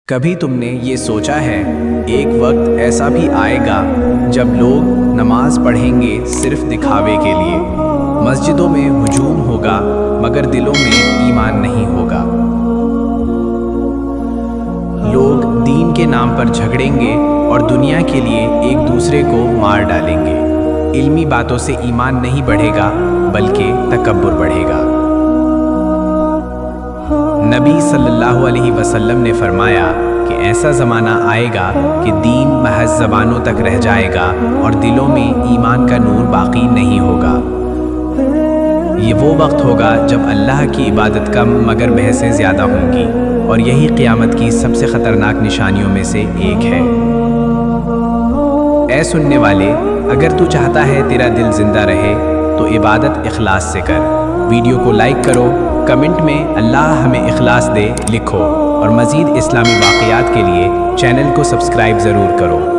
کبھی تم نے یہ سوچا ہے ایک وقت ایسا بھی آئے گا جب لوگ نماز پڑھیں گے صرف دکھاوے کے لیے، مسجدوں میں ہجوم ہوگا مگر دلوں میں ایمان نہیں ہوگا، لوگ دین کے نام پر جھگڑیں گے اور دنیا کے لیے ایک دوسرے کو مار ڈالیں گے، علمی باتوں سے ایمان نہیں بڑھے گا بلکہ تکبر بڑھے گا۔ نبی صلی اللہ علیہ وسلم نے فرمایا کہ ایسا زمانہ آئے گا کہ دین محض زبانوں تک رہ جائے گا اور دلوں میں ایمان کا نور باقی نہیں ہوگا۔ یہ وہ وقت ہوگا جب اللہ کی عبادت کم مگر بحثیں زیادہ ہوں گی، اور یہی قیامت کی سب سے خطرناک نشانیوں میں سے ایک ہے۔ اے سننے والے، اگر تو چاہتا ہے تیرا دل زندہ رہے تو عبادت اخلاص سے کر۔ ویڈیو کو لائک کرو، کمنٹ میں اللہ ہمیں اخلاص دے لکھو، اور مزید اسلامی واقعات کے لیے چینل کو سبسکرائب ضرور کرو۔